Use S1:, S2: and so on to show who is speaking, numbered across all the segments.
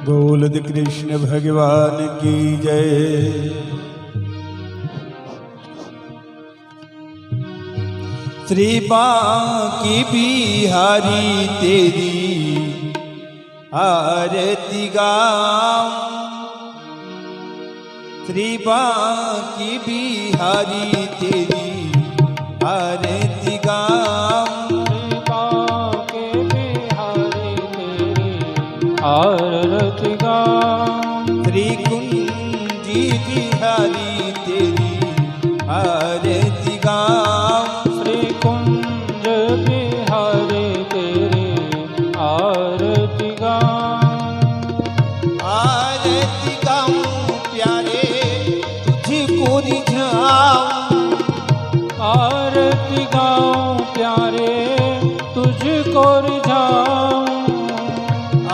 S1: बोल कृष्ण भगवान की जय। श्री बांकी बिहारी तेरी आरती गाऊं, श्री बांकी बिहारी तेरी आरती गाऊं,
S2: श्री बांके बिहारी तेरी आरती गाऊं,
S1: श्री कुंजी बिहारी तेरी आरती गाऊं,
S2: श्री कुंज बिहारी तेरी आरती गाऊं,
S1: आरती गाऊं प्यारे तुझको रिझाऊं,
S2: आरती गाऊं प्यारे तुझको रिझाऊं,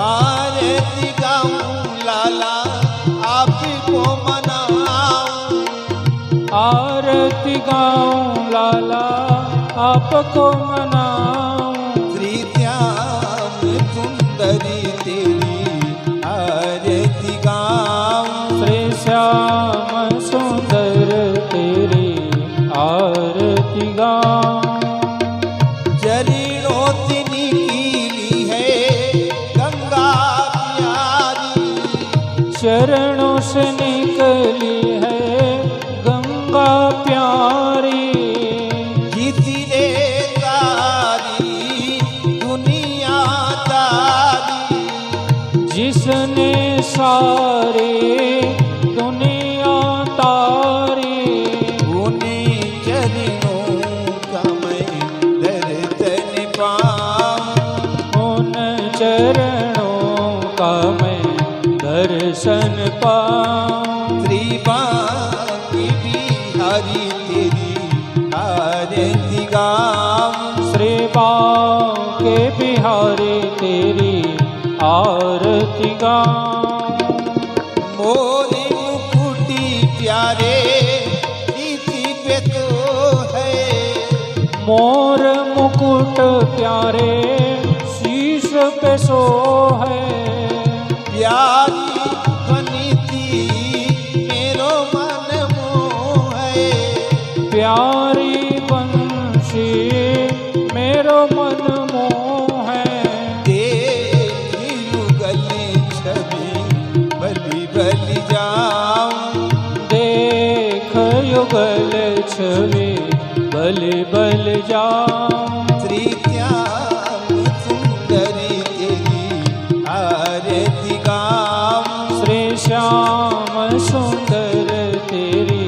S1: आरती गाऊं लाला आपको मनाऊं,
S2: आरती गाऊं लाला आपको मनाऊं,
S1: श्री श्याम सुंदरी तेरी आरती गाऊं,
S2: श्री श्याम सुंदर तेरी आरती गाऊं,
S1: चरणों से निकली है गंगा प्यारी,
S2: चरणों से निकली है गंगा प्यारी,
S1: जिसने सारी दुनिया तारी,
S2: जिसने सारी दुनिया तारी,
S1: उन्हीं चरणों का मैं दर्शन पाऊं,
S2: उन चरणों का मैं दर्शन पाऊं,
S1: श्री बांकी बिहारी तेरी आरती गाऊं,
S2: श्री बांके बिहारी तेरी आरती गाऊं,
S1: मोरी मुकुटी प्यारे इसी पे तो है,
S2: मोर मुकुट प्यारे शीश पे सो है,
S1: प्यारी बनीती मेरो मन मोह है,
S2: प्यारी बंशी मेरो मन मोह है,
S1: देखी युगल छवि बलि बलि जाऊं,
S2: देख युगल छवि बलि बल जाऊं,
S1: श्री श्याम सुंदरी तेरी आरती गाऊं,
S2: श्री श्याम सुंदर तेरी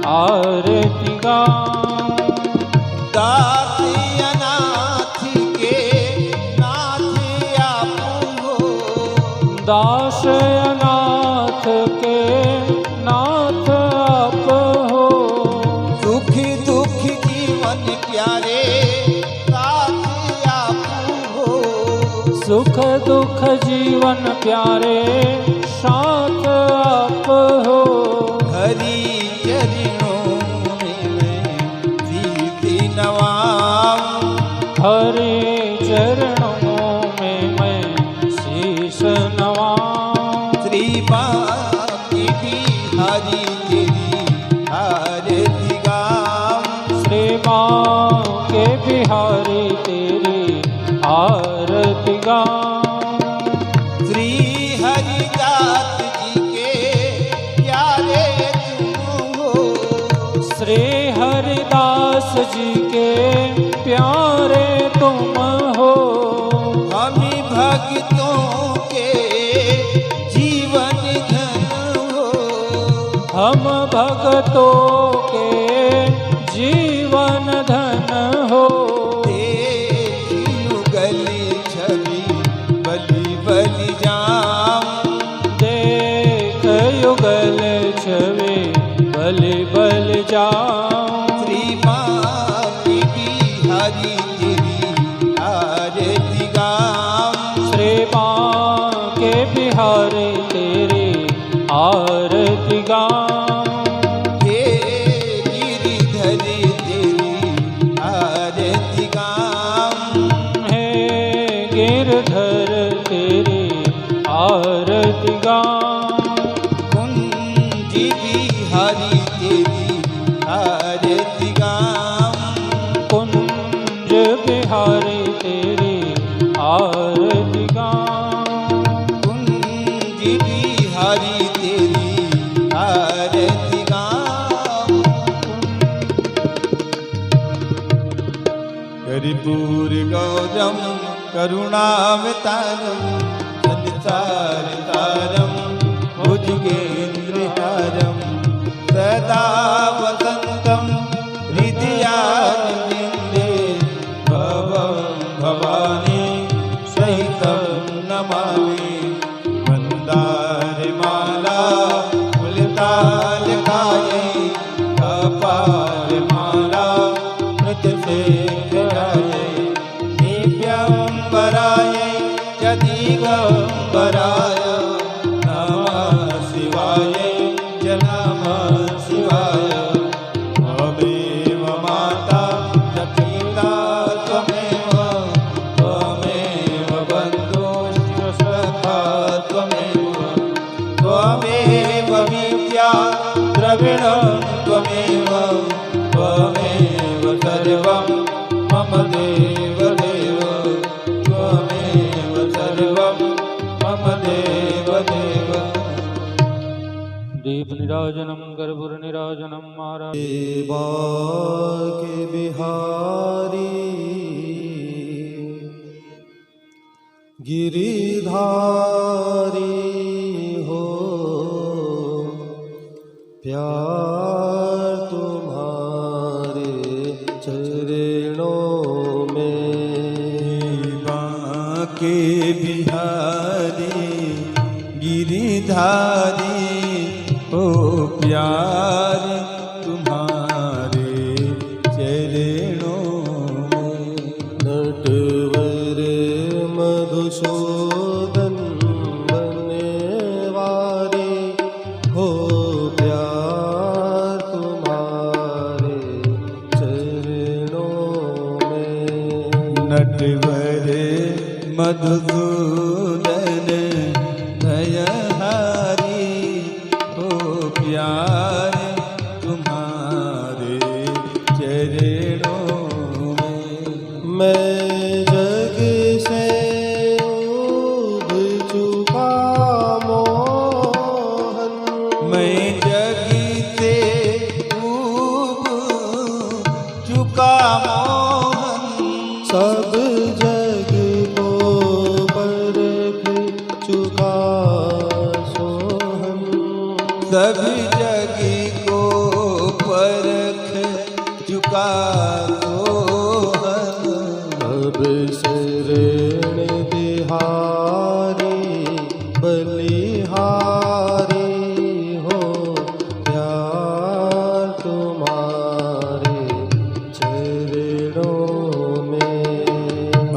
S2: आरती गाऊं,
S1: दास अनाथ के नाथ आप हो,
S2: दास अनाथ के नाथ आप हो,
S1: सुख दुख जीवन प्यारे साथ आप हो,
S2: सुख दुख जीवन प्यारे साथ आप हो,
S1: हरि चरणों में मैं शीश नवाऊं,
S2: हरे चरणों में मैं शीश नवाऊं,
S1: श्री बांकी बिहारी तेरी आरती गाऊं,
S2: श्री बांके बिहारी तेरी आरती गाऊं,
S1: श्री हरिदास जी के प्यारे तुम हो,
S2: श्री हरिदास जी के प्यारे तुम हो,
S1: हमें भक्तों के जीवन धन हो,
S2: हम भक्तों के जीवन धन हो,
S1: देखी युगल छवि बलि बलि जाऊं,
S2: देख युगल छवि बलि बल जाऊं,
S1: श्री बांकी बिहारी तेरी आरती गाऊं,
S2: श्री बांके बिहारी तेरी आरती गाऊं,
S1: हे
S2: बिहारी तेरी आरती गाऊं।
S1: कुंज बिहारी तेरी आरती गाऊं। कर्पूर गौरम करुणावतारम संसार तारम भुजगेन्द्रहारम सदा वसंतम हृदयारविंदे भवं भवानी सहितं नमामि। मन्दारमाला फुलतालकायै कपालमाला मृतसेकरायै दिव्यंबरायै च दिगंबराय नमः शिवाय च नमः शिवाय। त्वमेव माता च पिता त्वमेव त्वमेव बन्धुश्च सखा त्वमेव त्वमेव विद्या द्रविणं त्वमेव त्वमेव सर्वं मम देव देव त्वमेव सर्वं मम देव देव।
S2: दीप निराजनम गर्भुर निराजनम महाराज।
S3: देवा के बिहारी गिरिधारी हो प्यार तुम्हारे चरणों में।
S1: बांके बिहारी गिरिधारी हो प्यार तुम्हारे चरणों में।
S3: नटवर मधुसूदन बनवारी हो प्यार तुम्हारे चरणों में।
S1: नटवर मधुसूदन दयाहारी हो प्यार तुम्हारे चरणों में।
S3: मैं जग से उब चुका मोहन।
S1: मैं जग से ऊब चुका मोहन।
S3: सब जग को परख चुका सोहन।
S1: सब जग को परख चुका सोहन।
S3: अब शरण तिहारी बलिहारी हो प्यार तुम्हारे चरणों में।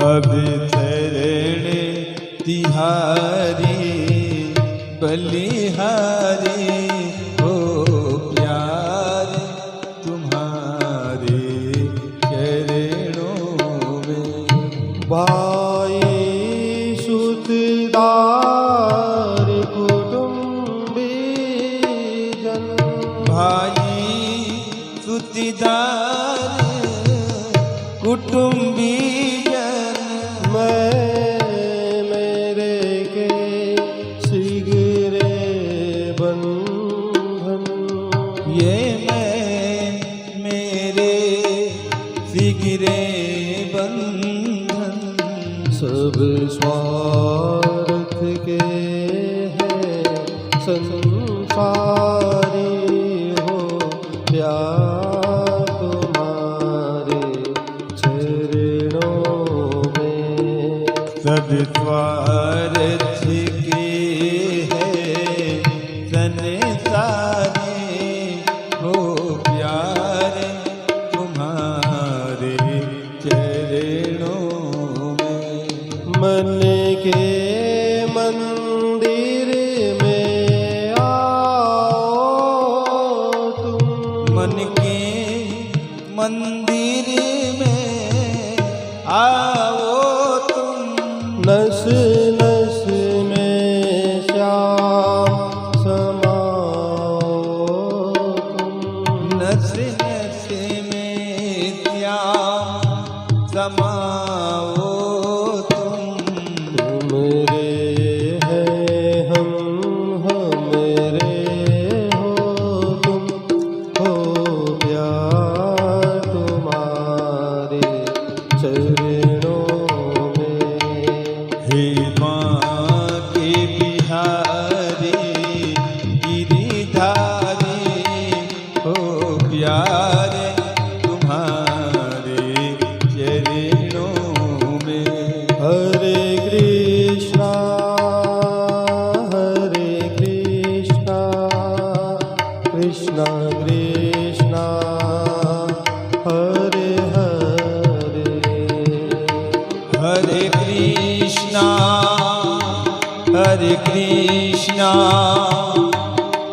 S1: अब शरण तिहारी बलिहारी हो प्यार तुम्हारे चरणों में।
S3: भाई सुतदार कुटुंबी जन।
S1: भाई सुतिदार कुटुंबी जन।
S3: मैं मेरे के सिगरे बंधन।
S1: ये मैं मेरे सिगरे बंधन।
S3: सब स्वार्थ के हैं संसारी हो प्यार तुम्हारे चरणों में।
S1: सब स्वार्थ के हैं संसारी हो प्यार तुम्हारे चरणों में।
S3: मन के मंदिर में आओ तुम।
S1: मन के मंदिर में आओ तुम।
S3: नस नस में श्याम समाओ तुम।
S1: नस नस में श्याम समा वो तुम
S3: मेरे हैं हम मेरे हो तुम, हो प्यार तुम्हारे चरणों में।
S1: हे माँ के बिहारी गिरिधारी हो प्यारे तुम्हारे चरणों में।
S3: हरे कृष्णा कृष्णा कृष्णा हरे हरे।
S1: हरे कृष्णा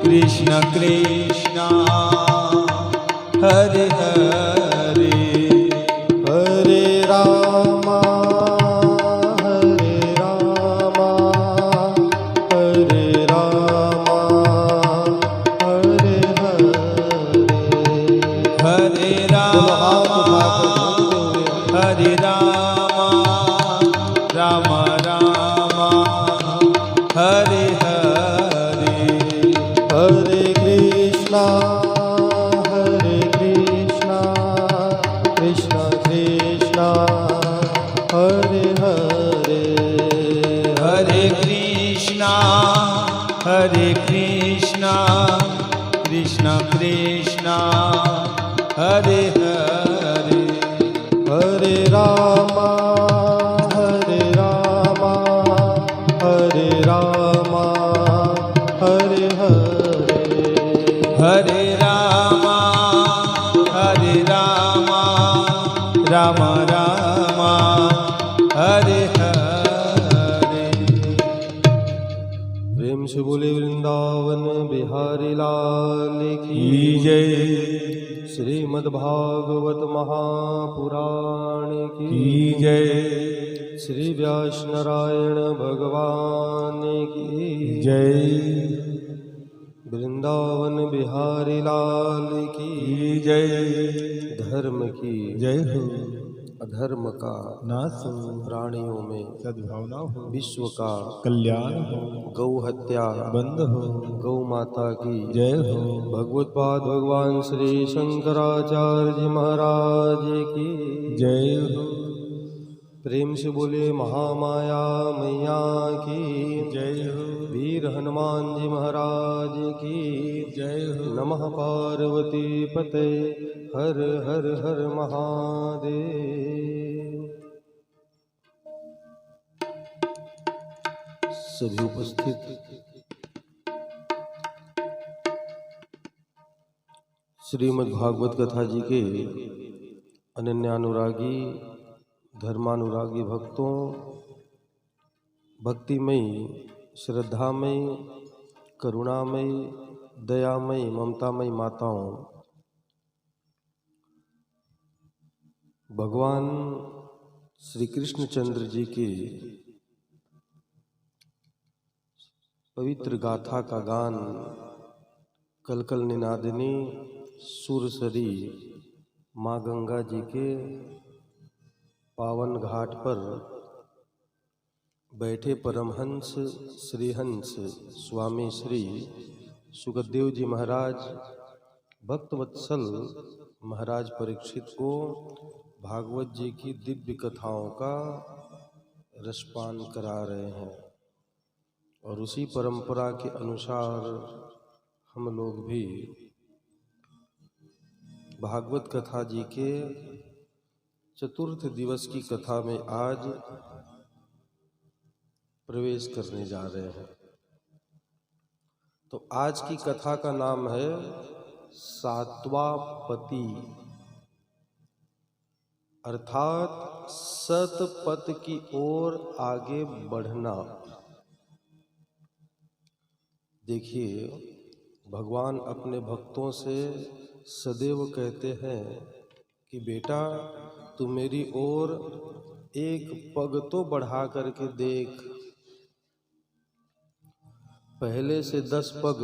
S1: कृष्ण कृष्ण हरे हरे।
S3: हरे रामा हरे रामा हरे रामा हरे हरे।
S1: हरे रामा हरे रामा राम राम हरे हरे।
S3: हरे कृष्णा कृष्ण कृष्ण हरे हरे।
S1: हरे कृष्णा कृष्ण कृष्ण हरे हरे।
S3: हरे रामा हरे रामा हरे रामा हरे हरे।
S1: हरे रामा राम राम हरे हरे।
S3: प्रेम से बोले वृंदावन बिहारी लाल की
S1: जय
S3: श्रीमद्भागवत महापुराण की
S1: जय
S3: श्री व्यास नारायण भगवान की
S1: जय
S3: वृंदावन बिहारी लाल की
S1: जय।
S3: धर्म की
S1: जय हो
S3: अधर्म का
S1: नाश हो
S3: प्राणियों में
S1: सद्भावना हो
S3: विश्व का
S1: कल्याण हो
S3: गौ हत्या
S1: बंद हो
S3: गौ माता की
S1: जय हो।
S3: भगवत पाद भगवान श्री शंकराचार्य जी महाराज की
S1: जय हो
S3: प्रेम से बोले महामाया मैया की
S1: जय हो
S3: वीर हनुमान जी महाराज की
S1: जय हो।
S3: नमः पार्वती पते हर हर हर महादेव। सभी उपस्थित श्रीमद् भागवत कथा जी के अनन्यानुरागी धर्मानुरागी भक्तों, भक्तिमयी श्रद्धामयी करुणामयी दयामयी ममतामयी माताओं, भगवान श्री कृष्णचंद्र जी की पवित्र गाथा का गान कलकल निनादिनी सुरसरी माँ गंगा जी के पावन घाट पर बैठे परमहंस श्रीहंस स्वामी श्री सुखदेव जी महाराज भक्तवत्सल महाराज परीक्षित को भागवत जी की दिव्य कथाओं का रसपान करा रहे हैं और उसी परंपरा के अनुसार हम लोग भी भागवत कथा जी के चतुर्थ दिवस की कथा में आज प्रवेश करने जा रहे हैं। तो आज की कथा का नाम है सातवां पति, अर्थात सतपथ की ओर आगे बढ़ना। देखिए, भगवान अपने भक्तों से सदैव कहते हैं कि बेटा तू मेरी ओर एक पग तो बढ़ा करके देख, पहले से 10 पग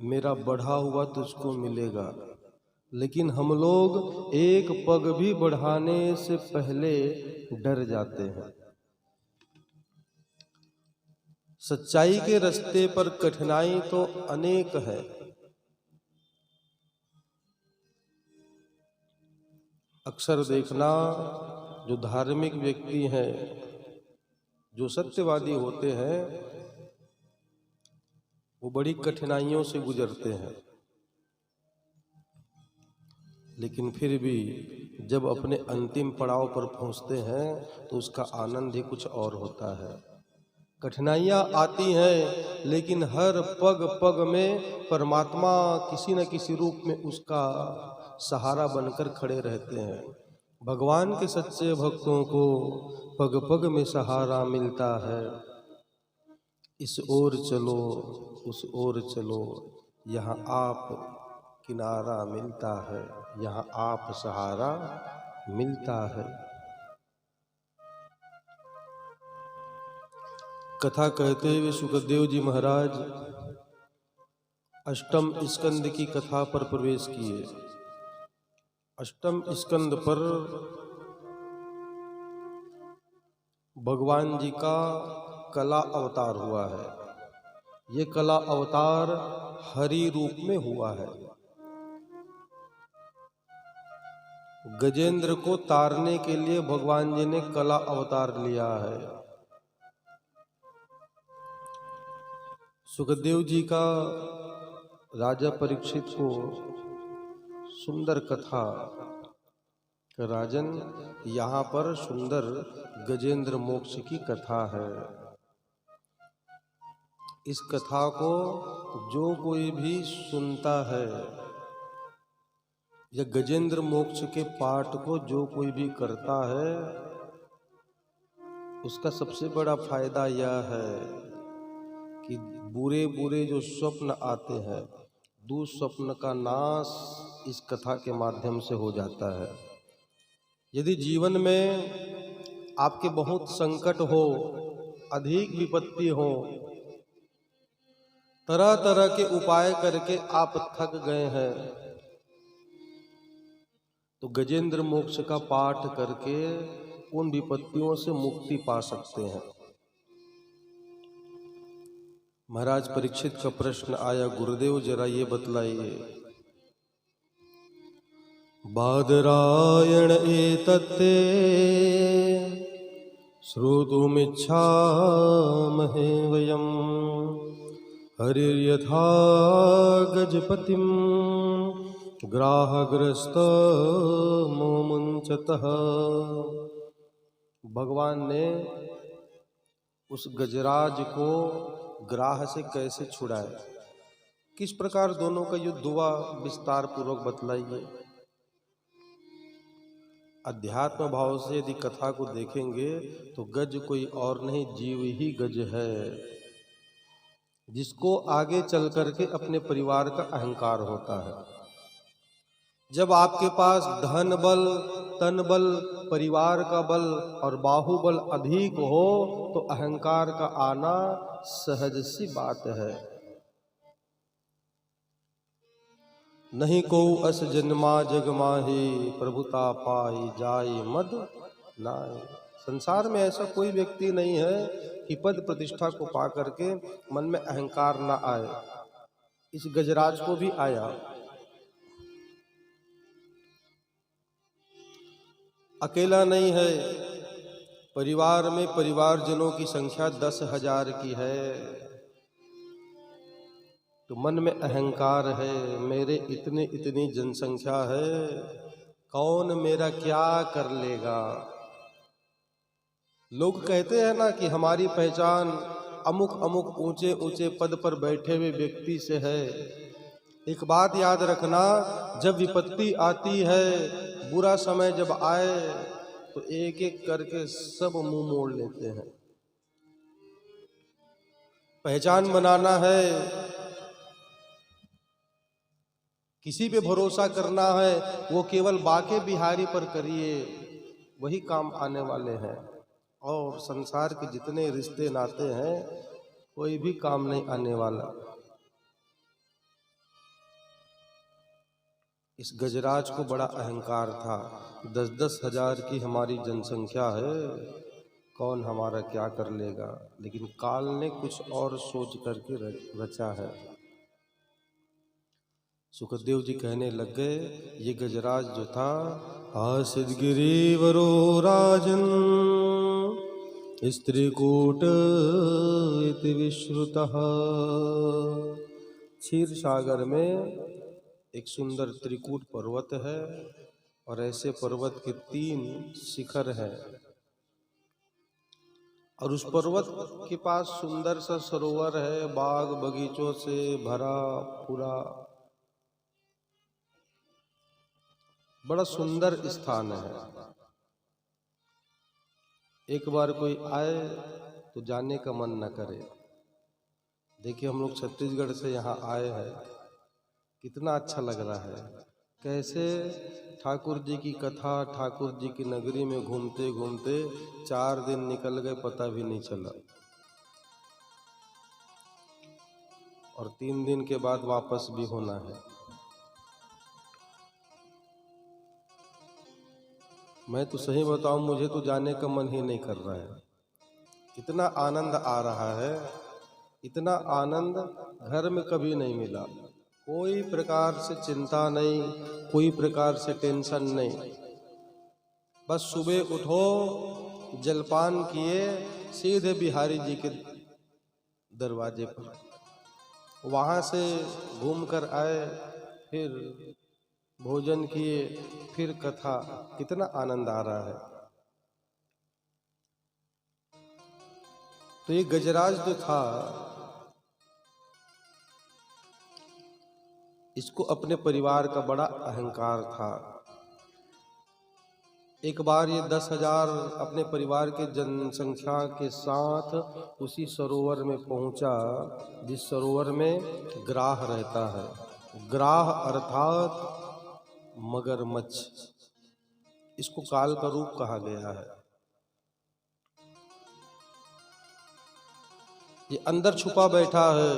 S3: मेरा बढ़ा हुआ तुझको मिलेगा। लेकिन हम लोग एक पग भी बढ़ाने से पहले डर जाते हैं। सच्चाई के रास्ते पर कठिनाई तो अनेक है। अक्सर देखना, जो धार्मिक व्यक्ति हैं, जो सत्यवादी होते हैं, वो बड़ी कठिनाइयों से गुजरते हैं, लेकिन फिर भी जब अपने अंतिम पड़ाव पर पहुंचते हैं तो उसका आनंद ही कुछ और होता है। कठिनाइयां आती हैं, लेकिन हर पग पग में परमात्मा किसी न किसी रूप में उसका सहारा बनकर खड़े रहते हैं। भगवान के सच्चे भक्तों को पग पग में सहारा मिलता है। इस ओर चलो, उस ओर चलो, यहाँ आप किनारा मिलता है, यहाँ आप सहारा मिलता है। कथा कहते हुए सुखदेव जी महाराज अष्टम स्कंद की कथा पर प्रवेश किए। अष्टम स्कंद पर भगवान जी का कला अवतार हुआ है। ये कला अवतार हरि रूप में हुआ है। गजेंद्र को तारने के लिए भगवान जी ने कला अवतार लिया है। सुखदेव जी का राजा परीक्षित को सुंदर कथा, राजन यहाँ पर सुंदर गजेंद्र मोक्ष की कथा है। इस कथा को जो कोई भी सुनता है, या गजेंद्र मोक्ष के पाठ को जो कोई भी करता है, उसका सबसे बड़ा फायदा यह है कि बुरे बुरे जो स्वप्न आते हैं, दुःस्वप्न का नाश इस कथा के माध्यम से हो जाता है। यदि जीवन में आपके बहुत संकट हो, अधिक विपत्ति हो, तरह तरह के उपाय करके आप थक गए हैं, तो गजेंद्र मोक्ष का पाठ करके उन विपत्तियों से मुक्ति पा सकते हैं। महाराज परीक्षित का प्रश्न आया, गुरुदेव जरा ये बतलाइए, बादरायण एतत्ते श्रोतुमिच्छामहे वयम् हरिर्यथा गजपतिं ग्राहग्रस्त मोमुंचतः। भगवान ने उस गजराज को ग्राह से कैसे छुड़ाए, किस प्रकार दोनों का युद्ध हुआ, विस्तार पूर्वक बतलाइए। अध्यात्म भाव से यदि कथा को देखेंगे तो गज कोई और नहीं, जीव ही गज है, जिसको आगे चल करके अपने परिवार का अहंकार होता है। जब आपके पास धन बल, तन बल, परिवार का बल और बाहुबल अधिक हो तो अहंकार का आना सहज सी बात है। नहीं को अस जन्मा जग माही प्रभुता पाई जाए मद नाय। संसार में ऐसा कोई व्यक्ति नहीं है कि पद प्रतिष्ठा को पा करके मन में अहंकार ना आए। इस गजराज को भी आया। अकेला नहीं है, परिवार में परिवारजनों की संख्या 10,000 की है, तो मन में अहंकार है, मेरे इतनी जनसंख्या है, कौन मेरा क्या कर लेगा। लोग कहते हैं ना कि हमारी पहचान अमुक अमुक ऊंचे ऊंचे पद पर बैठे हुए व्यक्ति से है। एक बात याद रखना, जब विपत्ति आती है, बुरा समय जब आए, तो एक एक करके सब मुंह मोड़ लेते हैं। पहचान बनाना है, किसी पे भरोसा करना है, वो केवल बाके बिहारी पर करिए, वही काम आने वाले हैं। और संसार के जितने रिश्ते नाते हैं, कोई भी काम नहीं आने वाला। इस गजराज को बड़ा अहंकार था। 10-10 हजार की हमारी जनसंख्या है, कौन हमारा क्या कर लेगा। लेकिन काल ने कुछ और सोच करके रचा है। सुखदेव जी कहने लग गए, ये गजराज जो था, आसिद गिरिवरो राजन स्त्रीकूट इति विश्रुतः। क्षीर सागर में एक सुंदर त्रिकूट पर्वत है और ऐसे पर्वत के 3 शिखर हैं और उस पर्वत के पास सुंदर सा सरोवर है, बाग बगीचों से भरा पूरा, बड़ा सुंदर स्थान है। एक बार कोई आए तो जाने का मन न करे। देखिए हम लोग छत्तीसगढ़ से यहाँ आए हैं, कितना अच्छा लग रहा है। कैसे ठाकुर जी की कथा, ठाकुर जी की नगरी में घूमते घूमते 4 दिन निकल गए, पता भी नहीं चला। और 3 दिन के बाद वापस भी होना है। मैं तो सही बताऊं, मुझे तो जाने का मन ही नहीं कर रहा है। इतना आनंद आ रहा है, इतना आनंद घर में कभी नहीं मिला। कोई प्रकार से चिंता नहीं, कोई प्रकार से टेंशन नहीं। बस सुबह उठो, जलपान किए, सीधे बिहारी जी के दरवाजे पर, वहाँ से घूम कर आए, फिर भोजन किए, फिर कथा। कितना आनंद आ रहा है। तो ये गजराज जो था, इसको अपने परिवार का बड़ा अहंकार था। एक बार ये 10,000 अपने परिवार के जनसंख्या के साथ उसी सरोवर में पहुंचा जिस सरोवर में ग्राह रहता है। ग्राह अर्थात मगरमच्छ, इसको काल का रूप कहा गया है। ये अंदर छुपा बैठा है।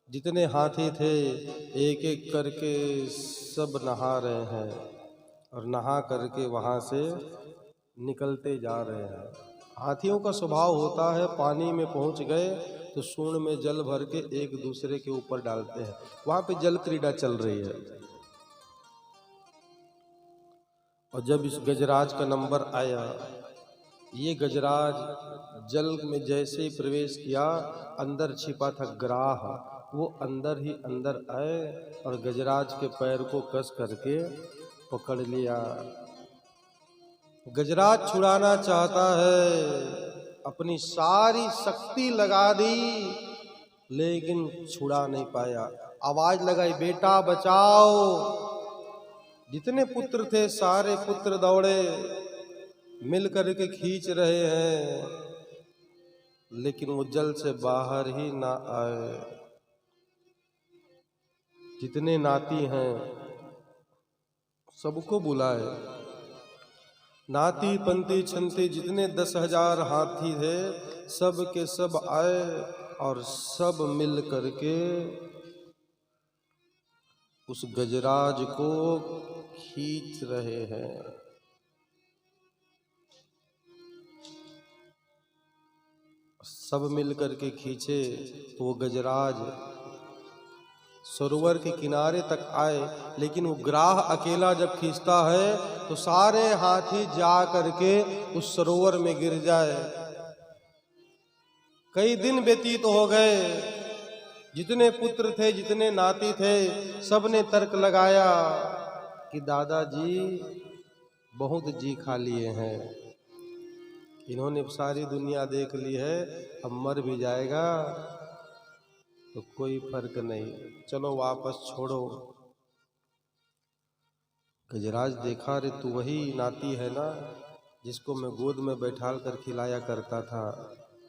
S3: जितने हाथी थे एक एक करके सब नहा रहे हैं और नहा करके वहां से निकलते जा रहे हैं। हाथियों का स्वभाव होता है, पानी में पहुंच गए तो सूंड में जल भर के एक दूसरे के ऊपर डालते हैं। वहां पे जल क्रीड़ा चल रही है। और जब इस गजराज का नंबर आया, ये गजराज जल में जैसे ही प्रवेश किया, अंदर छिपा था ग्राह, वो अंदर ही अंदर आए और गजराज के पैर को कस करके पकड़ लिया। गजराज छुड़ाना चाहता है, अपनी सारी शक्ति लगा दी, लेकिन छुड़ा नहीं पाया। आवाज लगाई, बेटा बचाओ। जितने पुत्र थे सारे पुत्र दौड़े, मिल करके खींच रहे हैं, लेकिन वो जल से बाहर ही ना आए। जितने नाती हैं सबको बुलाए, नाती पंती छंती जितने 10,000 हाथी थे सब के सब आए और सब मिल करके उस गजराज को खींच रहे हैं। सब मिल करके खींचे तो वो गजराज सरोवर के किनारे तक आए, लेकिन वो ग्राह अकेला जब खींचता है तो सारे हाथी जा करके उस सरोवर में गिर जाए। कई दिन व्यतीत हो गए। जितने पुत्र थे, जितने नाती थे, सबने तर्क लगाया कि दादाजी बहुत जी खा लिए हैं, इन्होंने सारी दुनिया देख ली है, अब मर भी जाएगा तो कोई फर्क नहीं, चलो वापस छोड़ो। गजराज देखा, रे तू वही नाती है ना जिसको मैं गोद में बैठाल कर खिलाया करता था,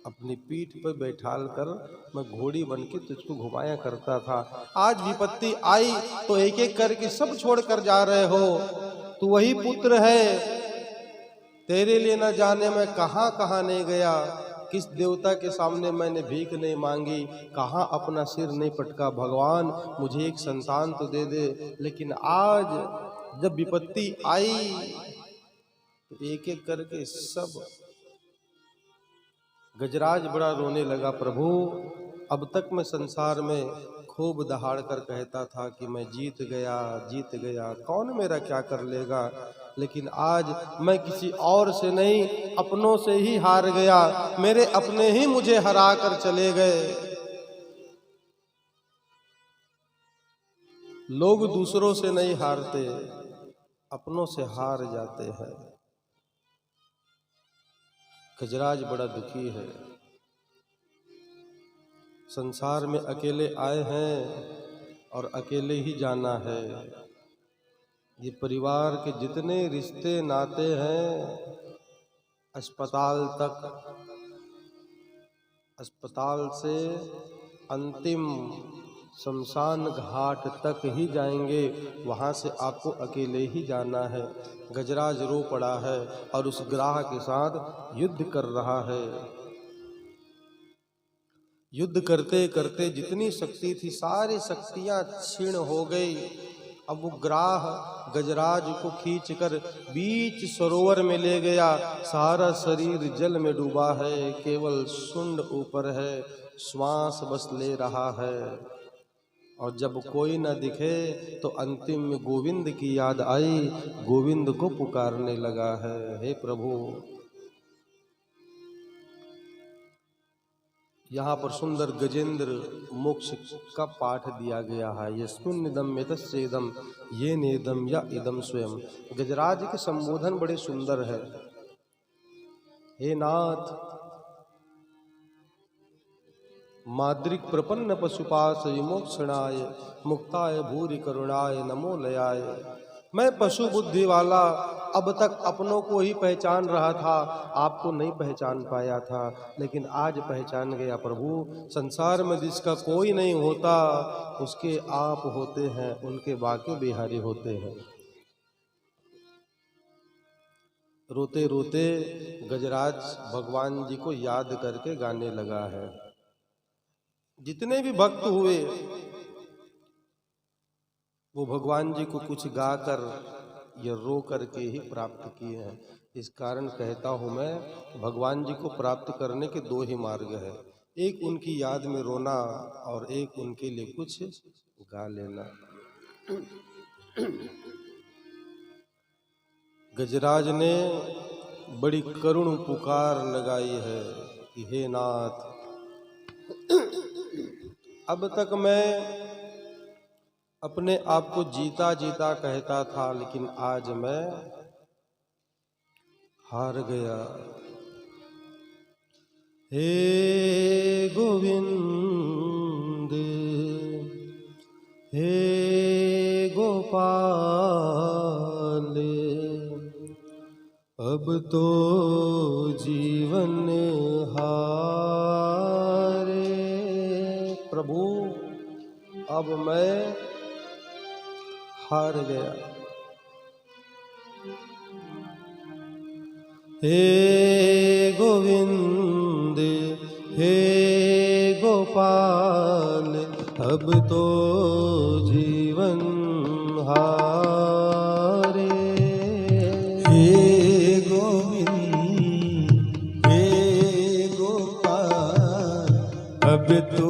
S3: अपनी पीठ पर बैठाल कर मैं घोड़ी बन के तुझको घुमाया करता था। आज विपत्ति आई तो एक एक करके सब छोड़ कर जा रहे हो। तू वही पुत्र है, तेरे लिए न जाने मैं कहाँ कहाँ नहीं गया, किस देवता के सामने मैंने भीख नहीं मांगी, कहाँ अपना सिर नहीं पटका, भगवान मुझे एक संतान तो दे दे। लेकिन आज जब विपत्ति आई तो एक एक करके सब गजराज बड़ा रोने लगा, प्रभु अब तक मैं संसार में खूब दहाड़ कर कहता था कि मैं जीत गया, कौन मेरा क्या कर लेगा। लेकिन आज मैं किसी और से नहीं, अपनों से ही हार गया। मेरे अपने ही मुझे हरा कर चले गए। लोग दूसरों से नहीं हारते, अपनों से हार जाते हैं। गजराज बड़ा दुखी है, संसार में अकेले आए हैं और अकेले ही जाना है। ये परिवार के जितने रिश्ते नाते हैं, अस्पताल तक, अस्पताल से अंतिम शमशान घाट तक ही जाएंगे, वहाँ से आपको अकेले ही जाना है। गजराज रो पड़ा है और उस ग्राह के साथ युद्ध कर रहा है। युद्ध करते करते जितनी शक्ति थी सारी शक्तियां क्षीण हो गई। अब वो ग्राह गजराज को खींचकर बीच सरोवर में ले गया। सारा शरीर जल में डूबा है, केवल सुंड ऊपर है, श्वास बस ले रहा है। और जब कोई न दिखे तो अंतिम में गोविंद की याद आई, गोविंद को पुकारने लगा है, हे प्रभु। यहाँ पर सुंदर गजेंद्र मोक्ष का पाठ दिया गया है। यस्मिन्निदं यतस्येदं ये नेदम या इदम स्वयं। गजराज के संबोधन बड़े सुंदर है। हे नाथ, माद्रिक प्रपन्न पशुपास विमोक्षणाय मुक्ताय भूरि करुणाय नमो लयाय। मैं पशु बुद्धि वाला अब तक अपनों को ही पहचान रहा था, आपको नहीं पहचान पाया था, लेकिन आज पहचान गया प्रभु। संसार में जिसका कोई नहीं होता उसके आप होते हैं, उनके बाके बिहारी होते हैं। रोते रोते गजराज भगवान जी को याद करके गाने लगा है। जितने भी भक्त हुए वो भगवान जी को कुछ गाकर या रो करके ही प्राप्त किए हैं। इस कारण कहता हूँ मैं, भगवान जी को प्राप्त करने के दो ही मार्ग है, एक उनकी याद में रोना और एक उनके लिए कुछ गा लेना। गजराज ने बड़ी करुण पुकार लगाई है कि हे नाथ, अब तक मैं अपने आप को जीता जीता कहता था, लेकिन आज मैं हार गया। हे गोविंद, हे गोपाल, अब तो जीवन हारे। प्रभु अब मैं हार गया। हे गोविंद, हे गोपाल, अब तो जीवन हारे।
S1: हे गोविंद, हे गोपाल, अब तो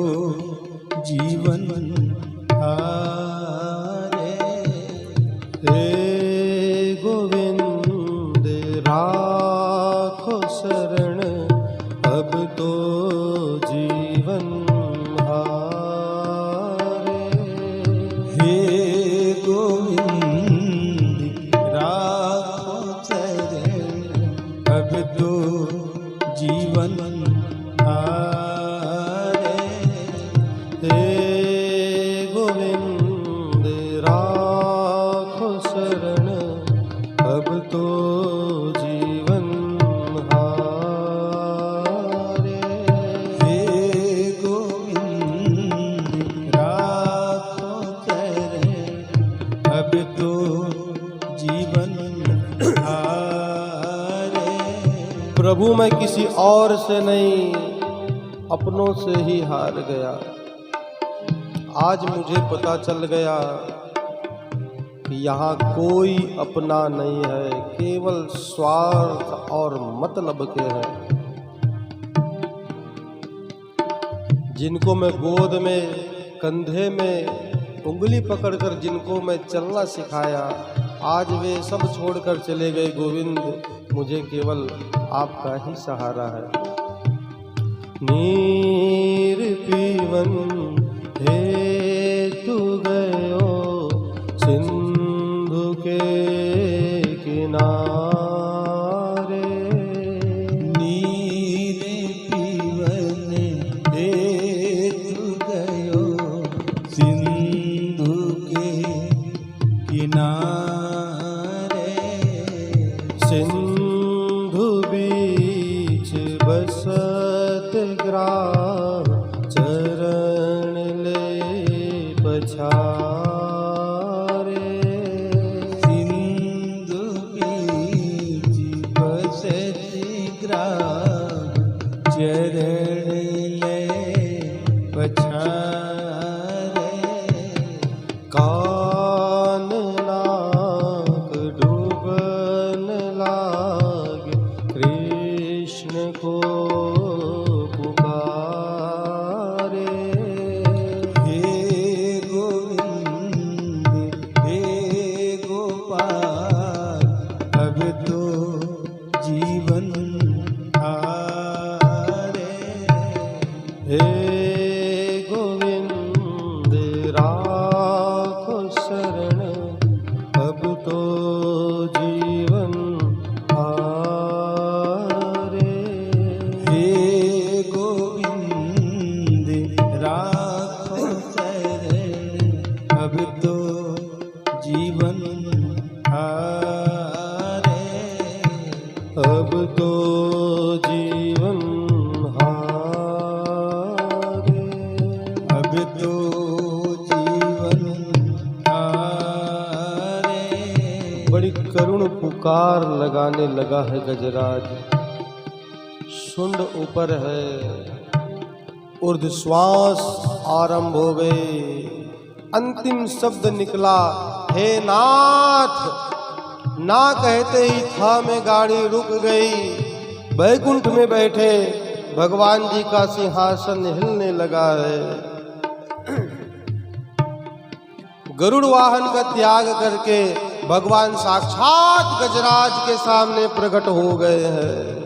S1: जीवन हारे।
S3: हे गोविंद राखो शरण, अब तो जीवन हारे।
S1: हे गोविंद राखो शरण, अब तो जीवन हारे।
S3: हे गोविंद राखो शरण, अब तो जीवन हारे।
S1: हे गोविंद राखो शरण, अब तो जीवन हारे।
S3: प्रभु प्रभु मैं किसी और से नहीं, अपनों से ही हार गया। आज मुझे पता चल गया कि यहाँ कोई अपना नहीं है, केवल स्वार्थ और मतलब के हैं। जिनको मैं गोद में, कंधे में उंगली पकड़कर जिनको मैं चलना सिखाया, आज वे सब छोड़कर चले गए। गोविंद, मुझे केवल आपका ही सहारा है। नीर पीवन हेतु गयो सिंधु के किनारे।
S1: नीर पीवन हेतु गयो सिंधु के किनारे।
S3: सिंधु बीच बसत ग्राम, चरण ले पछारे।
S1: सिंधु बीच बसत ग्राम, चरण ले पछारे।
S3: कान नाक डूबन लाग, कृष्ण को पुकारे।
S1: हे गोविंद हे गोपाल, अब तो जीवन हारे।
S3: हे गोविंद राखो शरण, अब तो जीवन हारे।
S1: हे गोविंद राखो शरण, अब तो जीवन हारे।
S3: अब तो जीवन हारे।
S1: अब तो जीवन हारे।
S3: बड़ी करुण पुकार लगाने लगा है गजराज। शुंड ऊपर है, ऊर्ध्वश्वास आरंभ हो गए। अंतिम शब्द निकला, हे नाथ। ना कहते ही था में गाड़ी रुक गई। बैकुंठ में बैठे भगवान जी का सिंहासन हिलने लगा है। गरुड़ वाहन का त्याग करके भगवान साक्षात गजराज के सामने प्रकट हो गए हैं।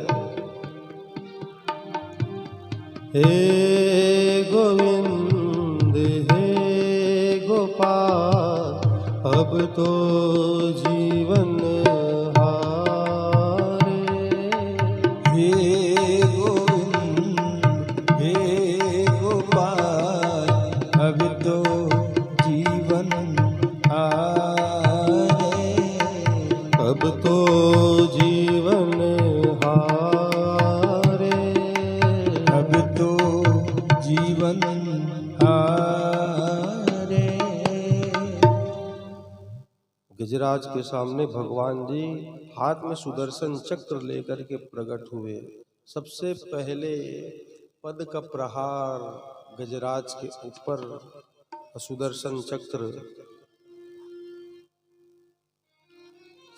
S3: हे गोविंद हे गोपाल, अब तो जीवन हारे।
S1: हे गोविंद हे गोपाल, अब तो जीवन हारे।
S3: अब तो जीवन हारे।
S1: अब तो जीवन हारे।
S3: गजराज के सामने भगवान जी हाथ में सुदर्शन चक्र लेकर के प्रकट हुए। सबसे पहले पद का प्रहार गजराज के ऊपर, सुदर्शन चक्र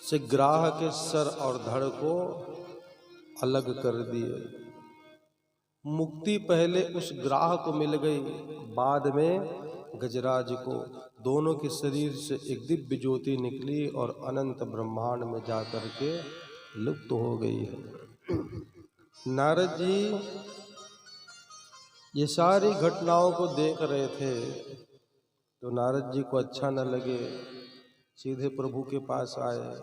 S3: से ग्राह के सर और धड़ को अलग कर दिए। मुक्ति पहले उस ग्राह को मिल गई, बाद में गजराज को। दोनों के शरीर से एक दिव्य ज्योति निकली और अनंत ब्रह्मांड में जाकर के लुप्त हो गई है। नारद जी ये सारी घटनाओं को देख रहे थे, तो नारद जी को अच्छा न लगे, सीधे प्रभु के पास आए।